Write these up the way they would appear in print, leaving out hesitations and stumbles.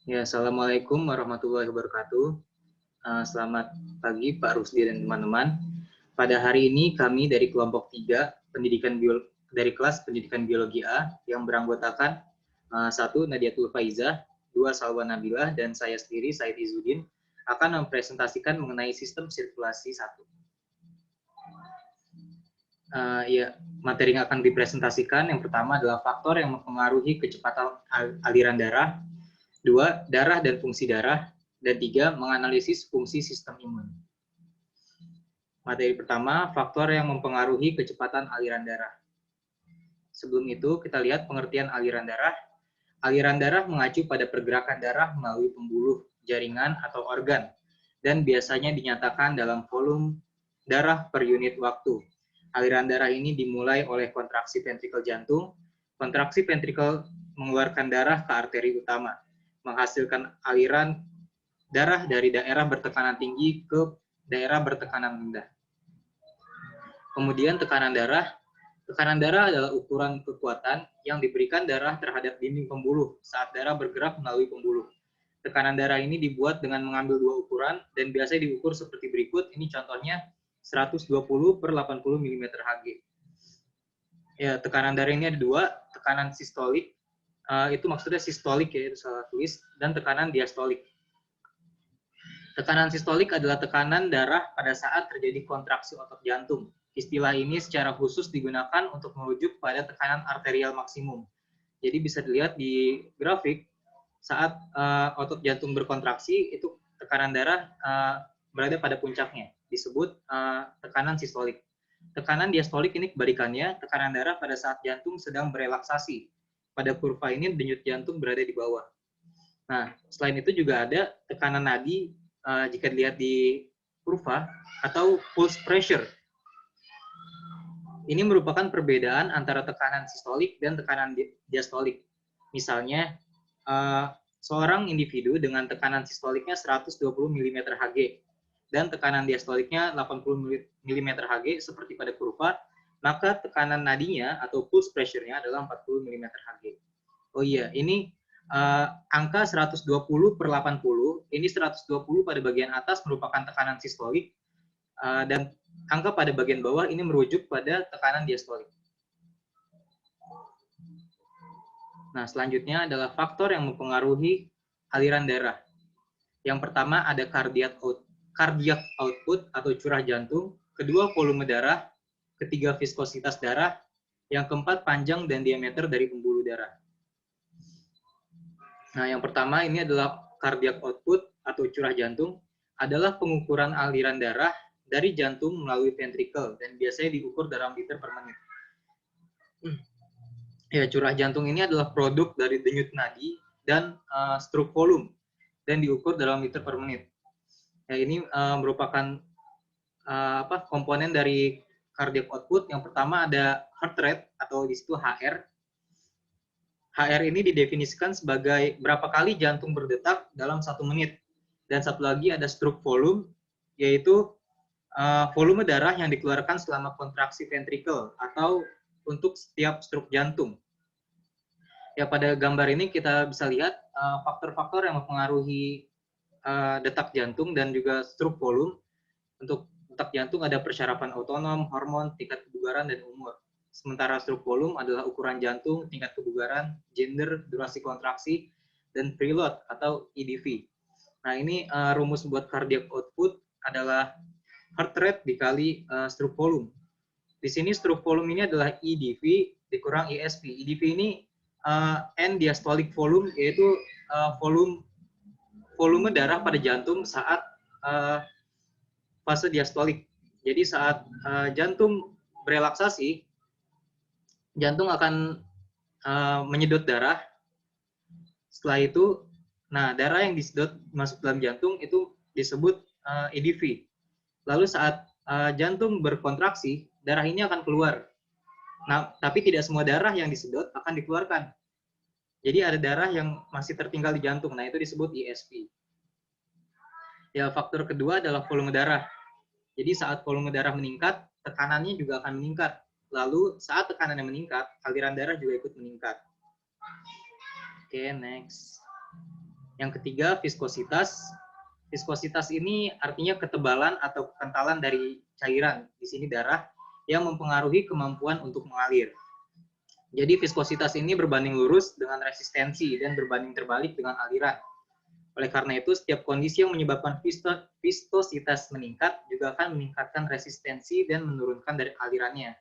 Ya, Assalamualaikum warahmatullahi wabarakatuh. Selamat pagi Pak Rusdi dan teman-teman. Pada hari ini kami dari kelompok 3 dari kelas pendidikan biologi A yang beranggotakan 1 Nadiatul Faizah, 2 Salwa Nabilah, dan saya sendiri Said Izzuddin akan mempresentasikan mengenai sistem sirkulasi 1. Ya, materi yang akan dipresentasikan yang pertama adalah faktor yang mempengaruhi kecepatan aliran darah, 2. Darah dan fungsi darah, dan 3. Menganalisis fungsi sistem imun. Materi pertama, faktor yang mempengaruhi kecepatan aliran darah. Sebelum itu, kita lihat pengertian aliran darah. Aliran darah mengacu pada pergerakan darah melalui pembuluh, jaringan, atau organ, dan biasanya dinyatakan dalam volume darah per unit waktu. Aliran darah ini dimulai oleh kontraksi ventrikel jantung. Kontraksi ventrikel mengeluarkan darah ke arteri utama, menghasilkan aliran darah dari daerah bertekanan tinggi ke daerah bertekanan rendah. Kemudian tekanan darah. Tekanan darah adalah ukuran kekuatan yang diberikan darah terhadap dinding pembuluh saat darah bergerak melalui pembuluh. Tekanan darah ini dibuat dengan mengambil 2 ukuran dan biasanya diukur seperti berikut. Ini contohnya 120 per 80 mm Hg. Ya, tekanan darah ini ada 2, tekanan sistolik, itu maksudnya sistolik ya, itu salah tulis, dan tekanan diastolik. Tekanan sistolik adalah tekanan darah pada saat terjadi kontraksi otot jantung. Istilah ini secara khusus digunakan untuk merujuk pada tekanan arterial maksimum. Jadi bisa dilihat di grafik, saat otot jantung berkontraksi, itu tekanan darah berada pada puncaknya, disebut tekanan sistolik. Tekanan diastolik ini kebalikannya, tekanan darah pada saat jantung sedang berelaksasi. Pada kurva ini denyut jantung berada di bawah. Nah, selain itu juga ada tekanan nadi jika dilihat di kurva atau pulse pressure. Ini merupakan perbedaan antara tekanan sistolik dan tekanan diastolik. Misalnya, seorang individu dengan tekanan sistoliknya 120 mm Hg dan tekanan diastoliknya 80 mm Hg seperti pada kurva, maka tekanan nadinya atau pulse pressure-nya adalah 40 mm Hg. Oh iya, ini angka 120 per 80, ini 120 pada bagian atas merupakan tekanan sistolik, dan angka pada bagian bawah ini merujuk pada tekanan diastolik. Nah, selanjutnya adalah faktor yang mempengaruhi aliran darah. Yang pertama ada cardiac output atau curah jantung, kedua volume darah, ketiga viskositas darah, yang keempat panjang dan diameter dari pembuluh darah. Nah, yang pertama ini adalah cardiac output atau curah jantung, adalah pengukuran aliran darah dari jantung melalui ventrikel dan biasanya diukur dalam liter per menit. Ya, curah jantung ini adalah produk dari denyut nadi dan stroke volume dan diukur dalam liter per menit. Ya, ini merupakan komponen dari cardiac output. Yang pertama ada heart rate atau di situ HR. HR ini didefinisikan sebagai berapa kali jantung berdetak dalam 1 menit. Dan satu lagi ada stroke volume, yaitu volume darah yang dikeluarkan selama kontraksi ventrikel atau untuk setiap stroke jantung. Ya, pada gambar ini kita bisa lihat faktor-faktor yang mempengaruhi detak jantung dan juga stroke volume. Untuk detak jantung ada persyarafan otonom, hormon, tingkat kebugaran, dan umur. Sementara stroke volume adalah ukuran jantung, tingkat kebugaran, gender, durasi kontraksi, dan preload atau EDV. Nah, ini rumus buat cardiac output adalah heart rate dikali stroke volume. Di sini stroke volume ini adalah EDV dikurang ESV. EDV ini end diastolic volume, yaitu volume darah pada jantung saat fase diastolik. Jadi saat jantung berelaksasi, jantung akan menyedot darah. Setelah itu, nah darah yang disedot masuk dalam jantung itu disebut EDV. Lalu saat jantung berkontraksi, darah ini akan keluar. Nah, tapi tidak semua darah yang disedot akan dikeluarkan. Jadi ada darah yang masih tertinggal di jantung. Nah, itu disebut ESV. Ya, faktor kedua adalah volume darah. Jadi saat volume darah meningkat, tekanannya juga akan meningkat. Lalu saat tekanannya meningkat, aliran darah juga ikut meningkat. Oke, next. Yang ketiga, viskositas. Viskositas ini artinya ketebalan atau kekentalan dari cairan, di sini darah, yang mempengaruhi kemampuan untuk mengalir. Jadi viskositas ini berbanding lurus dengan resistensi dan berbanding terbalik dengan aliran. Oleh karena itu, setiap kondisi yang menyebabkan viskositas meningkat juga akan meningkatkan resistensi dan menurunkan dari alirannya.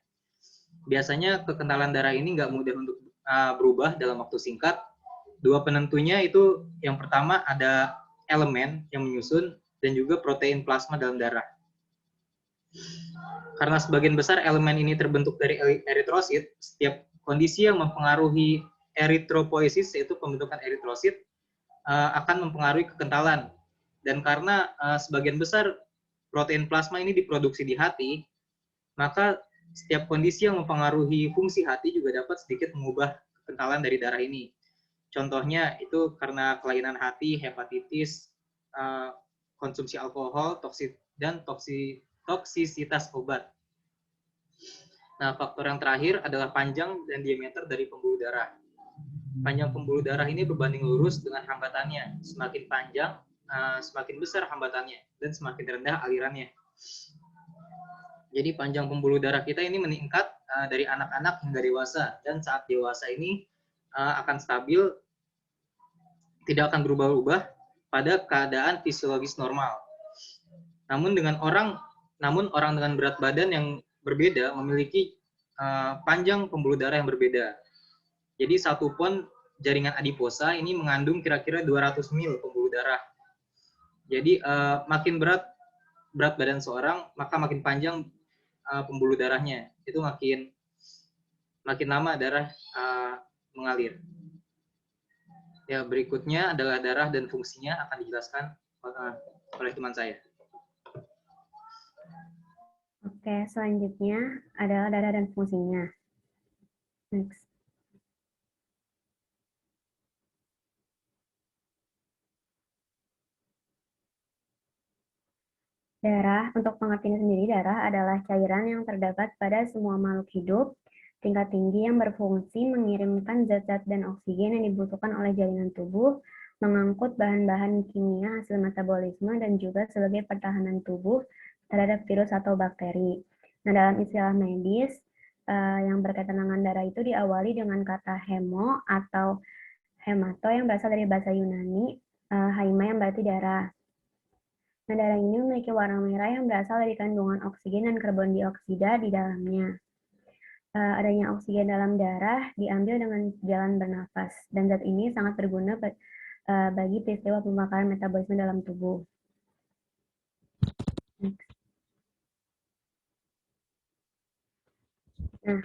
Biasanya kekentalan darah ini nggak mudah untuk berubah dalam waktu singkat. Dua penentunya itu yang pertama ada elemen yang menyusun dan juga protein plasma dalam darah. Karena sebagian besar elemen ini terbentuk dari eritrosit, setiap kondisi yang mempengaruhi eritropoiesis, yaitu pembentukan eritrosit, akan mempengaruhi kekentalan. Dan karena sebagian besar protein plasma ini diproduksi di hati, maka setiap kondisi yang mempengaruhi fungsi hati juga dapat sedikit mengubah kekentalan dari darah ini. Contohnya itu karena kelainan hati, hepatitis, konsumsi alkohol, dan toksisitas obat. Nah, faktor yang terakhir adalah panjang dan diameter dari pembuluh darah. Panjang pembuluh darah ini berbanding lurus dengan hambatannya. Semakin panjang, semakin besar hambatannya, dan semakin rendah alirannya. Jadi panjang pembuluh darah kita ini meningkat dari anak-anak hingga dewasa, dan saat dewasa ini akan stabil, tidak akan berubah-ubah pada keadaan fisiologis normal. Namun orang dengan berat badan yang berbeda memiliki panjang pembuluh darah yang berbeda. Jadi satu pon jaringan adiposa ini mengandung kira-kira 200 mil pembuluh darah. Jadi makin berat badan seorang, maka makin panjang pembuluh darahnya. Itu makin lama darah mengalir. Ya, berikutnya adalah darah dan fungsinya akan dijelaskan oleh teman saya. Oke, selanjutnya adalah darah dan fungsinya. Next. Darah, untuk pengertian sendiri, darah adalah cairan yang terdapat pada semua makhluk hidup tingkat tinggi yang berfungsi mengirimkan zat-zat dan oksigen yang dibutuhkan oleh jaringan tubuh, mengangkut bahan-bahan kimia hasil metabolisme, dan juga sebagai pertahanan tubuh terhadap virus atau bakteri. Nah, dalam istilah medis, yang berkaitan dengan darah itu diawali dengan kata hemo atau hemato yang berasal dari bahasa Yunani, haima yang berarti darah. Nah, darah ini memiliki warna merah yang berasal dari kandungan oksigen dan karbon dioksida di dalamnya. Adanya oksigen dalam darah diambil dengan jalan bernafas, dan zat ini sangat berguna bagi peristiwa pembakaran metabolisme dalam tubuh. Nah,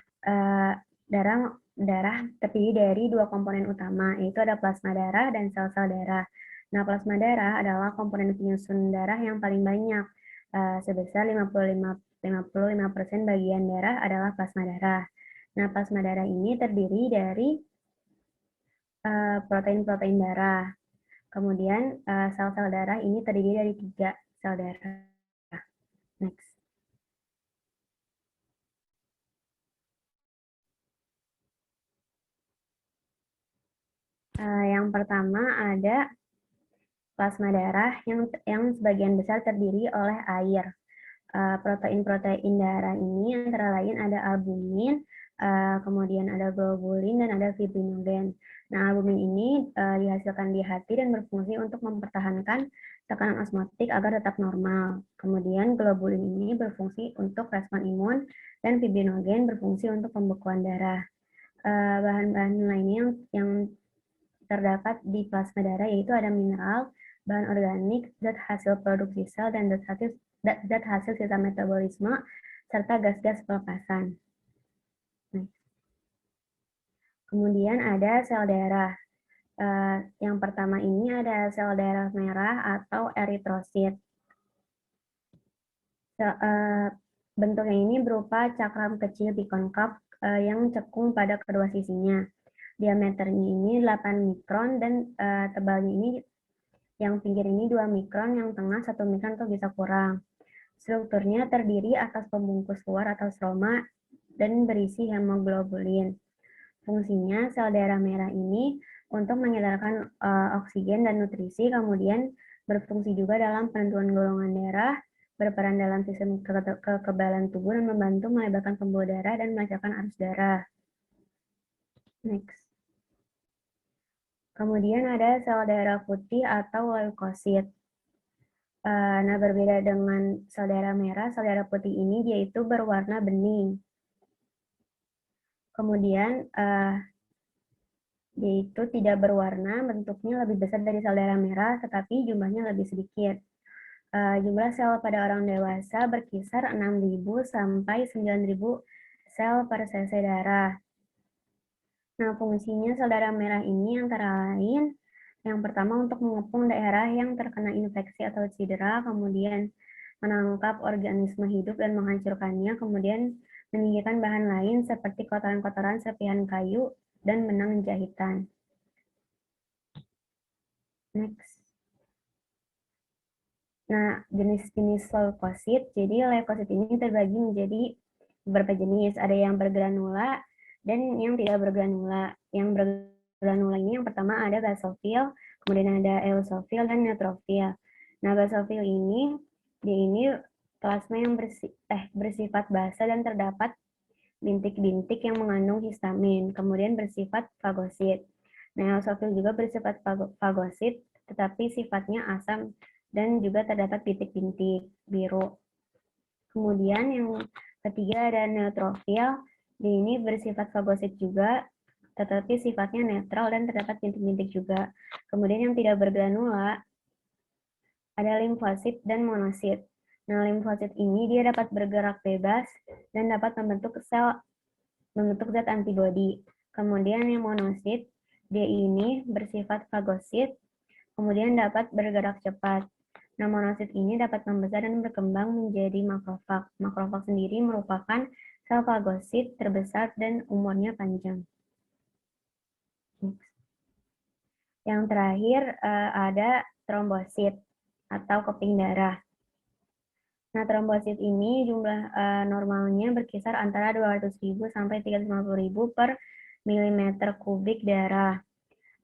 darah terdiri dari dua komponen utama, yaitu ada plasma darah dan sel-sel darah. Nah, plasma darah adalah komponen penyusun darah yang paling banyak, sebesar 55% bagian darah adalah plasma darah. Nah, plasma darah ini terdiri dari protein-protein darah. Kemudian sel-sel darah ini terdiri dari 3 sel darah. Next. Yang pertama ada plasma darah yang sebagian besar terdiri oleh air. Protein-protein darah ini antara lain ada albumin, kemudian ada globulin, dan ada fibrinogen. Nah, albumin ini dihasilkan di hati dan berfungsi untuk mempertahankan tekanan osmotik agar tetap normal. Kemudian globulin ini berfungsi untuk respon imun, dan fibrinogen berfungsi untuk pembekuan darah. Bahan-bahan lainnya yang terdapat di plasma darah yaitu ada mineral, bahan organik, zat hasil produksi sel, dan zat hasil sisa metabolisme, serta gas-gas pelepasan. Kemudian ada sel darah. Yang pertama ini ada sel darah merah atau eritrosit. Bentuknya ini berupa cakram kecil bikonkav yang cekung pada kedua sisinya. Diameternya ini 8 mikron dan tebalnya ini yang pinggir ini 2 mikron, yang tengah 1 mikron atau bisa kurang. Strukturnya terdiri atas pembungkus luar atau stroma dan berisi hemoglobulin. Fungsinya sel darah merah ini untuk mengedarkan oksigen dan nutrisi, kemudian berfungsi juga dalam penentuan golongan darah, berperan dalam sistem kekebalan tubuh dan membantu melebarkan pembuluh darah dan melancarkan arus darah. Next. Kemudian ada sel darah putih atau leukosit. Nah, berbeda dengan sel darah merah, sel darah putih ini dia itu berwarna bening. Kemudian dia itu tidak berwarna, bentuknya lebih besar dari sel darah merah, tetapi jumlahnya lebih sedikit. Jumlah sel pada orang dewasa berkisar 6.000 sampai 9.000 sel per cc darah. Nah, fungsinya sel darah merah ini antara lain, yang pertama untuk mengepung daerah yang terkena infeksi atau cedera, kemudian menangkap organisme hidup dan menghancurkannya, kemudian menyingkirkan bahan lain seperti kotoran-kotoran serpihan kayu dan benang jahitan. Next. Nah, jenis-jenis leukosit, jadi leukosit ini terbagi menjadi beberapa jenis, ada yang bergranula dan yang tidak bergranula. Yang bergranula ini yang pertama ada basofil, kemudian ada eosofil dan neutrofil. Nah, basofil ini dia ini plasma yang bersifat basa dan terdapat bintik-bintik yang mengandung histamin, kemudian bersifat fagosit. Nah, eosofil juga bersifat fagosit, tetapi sifatnya asam dan juga terdapat bintik-bintik biru. Kemudian yang ketiga ada neutrofil, ini bersifat fagosit juga, tetapi sifatnya netral dan terdapat bintik-bintik juga. Kemudian yang tidak bergranula, ada limfosit dan monosit. Nah, limfosit ini dia dapat bergerak bebas dan dapat membentuk zat antibodi. Kemudian yang monosit, dia ini bersifat fagosit, kemudian dapat bergerak cepat. Nah, monosit ini dapat membesar dan berkembang menjadi makrofag. Makrofag sendiri merupakan sel fagosit terbesar dan umurnya panjang. Yang terakhir ada trombosit atau keping darah. Nah, trombosit ini jumlah normalnya berkisar antara 200.000 sampai 350.000 per milimeter kubik darah.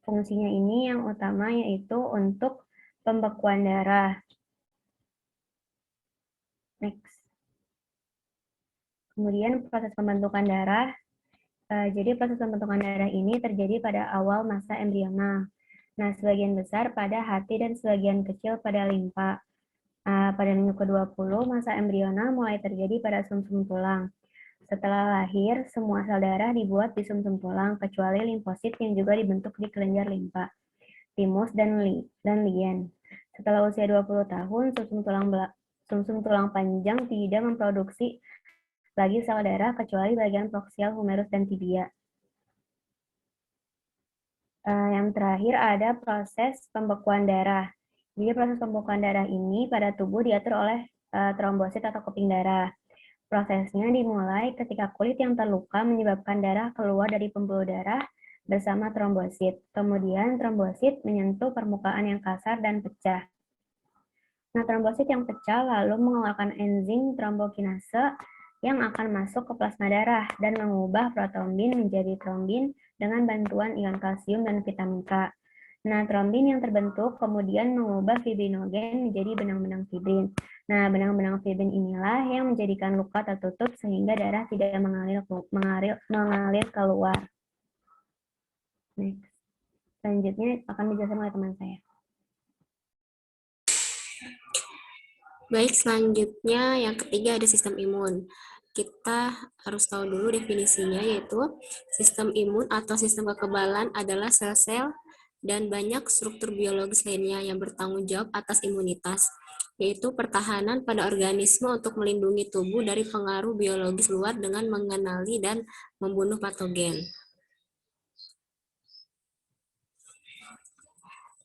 Fungsinya ini yang utama yaitu untuk pembekuan darah. Next. Kemudian proses pembentukan darah. Jadi proses pembentukan darah ini terjadi pada awal masa embrional. Nah, sebagian besar pada hati dan sebagian kecil pada limpa. Pada minggu ke-20, masa embrional mulai terjadi pada sumsum tulang. Setelah lahir, semua sel darah dibuat di sumsum tulang, kecuali limfosit yang juga dibentuk di kelenjar limpa, timus, dan lien. Setelah usia 20 tahun, sumsum tulang panjang tidak memproduksi lagi sel darah kecuali bagian proksial humerus dan tibia. Yang terakhir ada proses pembekuan darah. Jadi proses pembekuan darah ini pada tubuh diatur oleh trombosit atau keping darah. Prosesnya dimulai ketika kulit yang terluka menyebabkan darah keluar dari pembuluh darah bersama trombosit. Kemudian trombosit menyentuh permukaan yang kasar dan pecah. Nah, trombosit yang pecah lalu mengeluarkan enzim trombokinase yang akan masuk ke plasma darah dan mengubah protrombin menjadi trombin dengan bantuan ion kalsium dan vitamin K. Nah, trombin yang terbentuk kemudian mengubah fibrinogen menjadi benang-benang fibrin. Nah, benang-benang fibrin inilah yang menjadikan luka tertutup sehingga darah tidak mengalir keluar. Next. Selanjutnya akan dijelaskan oleh teman saya. Baik, selanjutnya yang ketiga ada sistem imun. Kita harus tahu dulu definisinya, yaitu sistem imun atau sistem kekebalan adalah sel-sel dan banyak struktur biologis lainnya yang bertanggung jawab atas imunitas, yaitu pertahanan pada organisme untuk melindungi tubuh dari pengaruh biologis luar dengan mengenali dan membunuh patogen.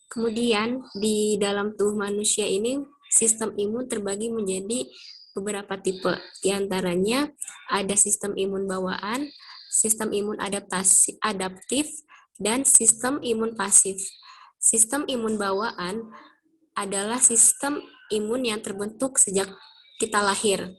Kemudian, di dalam tubuh manusia ini, sistem imun terbagi menjadi beberapa tipe. Di antaranya ada sistem imun bawaan, sistem imun adaptif, dan sistem imun pasif. Sistem imun bawaan adalah sistem imun yang terbentuk sejak kita lahir,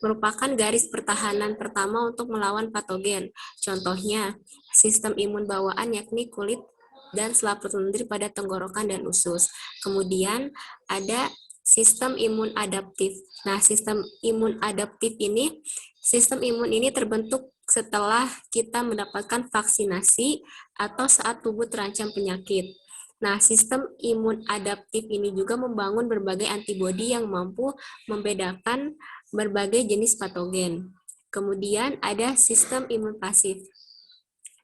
merupakan garis pertahanan pertama untuk melawan patogen. Contohnya, sistem imun bawaan yakni kulit dan selaput lendir pada tenggorokan dan usus. Kemudian ada sistem imun adaptif. Nah, sistem imun adaptif ini, sistem imun ini terbentuk setelah kita mendapatkan vaksinasi atau saat tubuh terancam penyakit. Nah, sistem imun adaptif ini juga membangun berbagai antibodi yang mampu membedakan berbagai jenis patogen. Kemudian ada sistem imun pasif.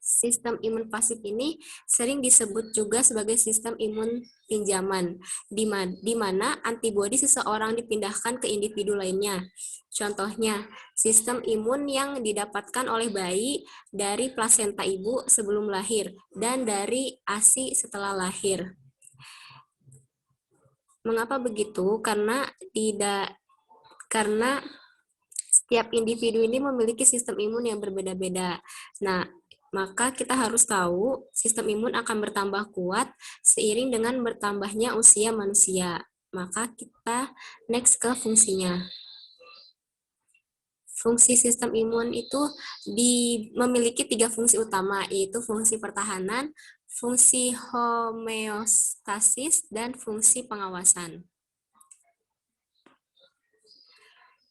Sistem imun pasif ini sering disebut juga sebagai sistem imun pinjaman, di mana antibodi seseorang dipindahkan ke individu lainnya. Contohnya, sistem imun yang didapatkan oleh bayi dari plasenta ibu sebelum lahir dan dari ASI setelah lahir. Mengapa begitu? Karena setiap individu ini memiliki sistem imun yang berbeda-beda. Nah, maka kita harus tahu sistem imun akan bertambah kuat seiring dengan bertambahnya usia manusia. Maka kita next ke fungsinya. Fungsi sistem imun itu memiliki 3 fungsi utama, yaitu fungsi pertahanan, fungsi homeostasis, dan fungsi pengawasan.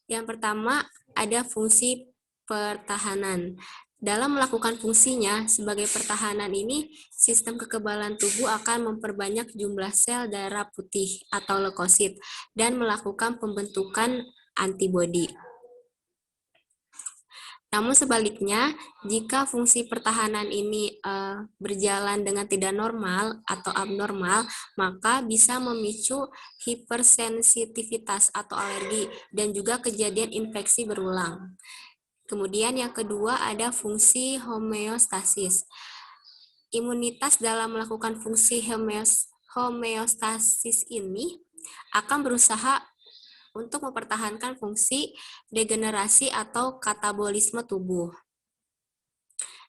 Yang pertama ada fungsi pertahanan. Dalam melakukan fungsinya sebagai pertahanan ini, sistem kekebalan tubuh akan memperbanyak jumlah sel darah putih atau leukosit dan melakukan pembentukan antibodi. Namun sebaliknya, jika fungsi pertahanan ini berjalan dengan tidak normal atau abnormal, maka bisa memicu hipersensitivitas atau alergi dan juga kejadian infeksi berulang. Kemudian yang kedua ada fungsi homeostasis. Imunitas dalam melakukan fungsi homeostasis ini akan berusaha untuk mempertahankan fungsi degenerasi atau katabolisme tubuh.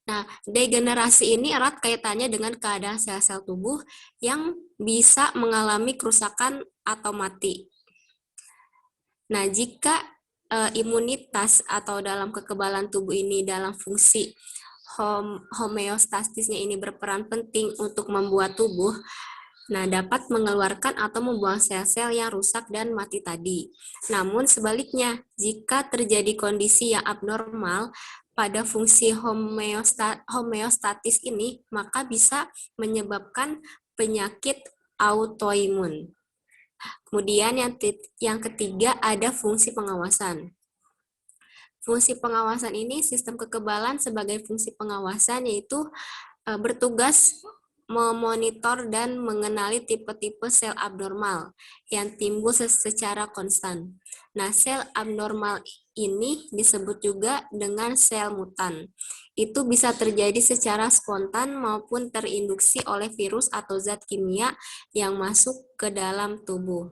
Nah, degenerasi ini erat kaitannya dengan keadaan sel-sel tubuh yang bisa mengalami kerusakan atau mati. Nah, jika imunitas atau dalam kekebalan tubuh ini dalam fungsi homeostasisnya ini berperan penting untuk membuat tubuh, nah dapat mengeluarkan atau membuang sel-sel yang rusak dan mati tadi. Namun sebaliknya, jika terjadi kondisi yang abnormal pada fungsi homeostatis ini, maka bisa menyebabkan penyakit autoimun. Kemudian yang ketiga ada fungsi pengawasan. Fungsi pengawasan ini sistem kekebalan sebagai fungsi pengawasan yaitu bertugas memonitor dan mengenali tipe-tipe sel abnormal yang timbul secara konstan. Nah, sel abnormal ini disebut juga dengan sel mutan. Itu bisa terjadi secara spontan maupun terinduksi oleh virus atau zat kimia yang masuk ke dalam tubuh.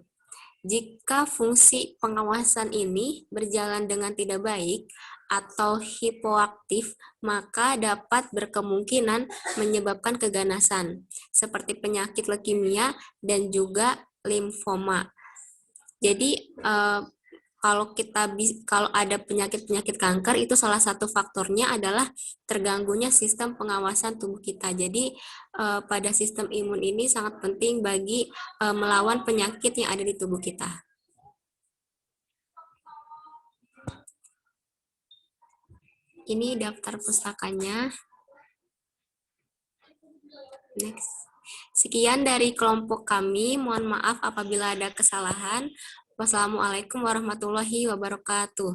Jika fungsi pengawasan ini berjalan dengan tidak baik atau hipoaktif, maka dapat berkemungkinan menyebabkan keganasan, seperti penyakit leukemia dan juga limfoma. Jadi, kalau ada penyakit-penyakit kanker, itu salah satu faktornya adalah terganggunya sistem pengawasan tubuh kita. Jadi, pada sistem imun ini sangat penting bagi melawan penyakit yang ada di tubuh kita. Ini daftar pustakanya. Next. Sekian dari kelompok kami. Mohon maaf apabila ada kesalahan. Wassalamualaikum warahmatullahi wabarakatuh.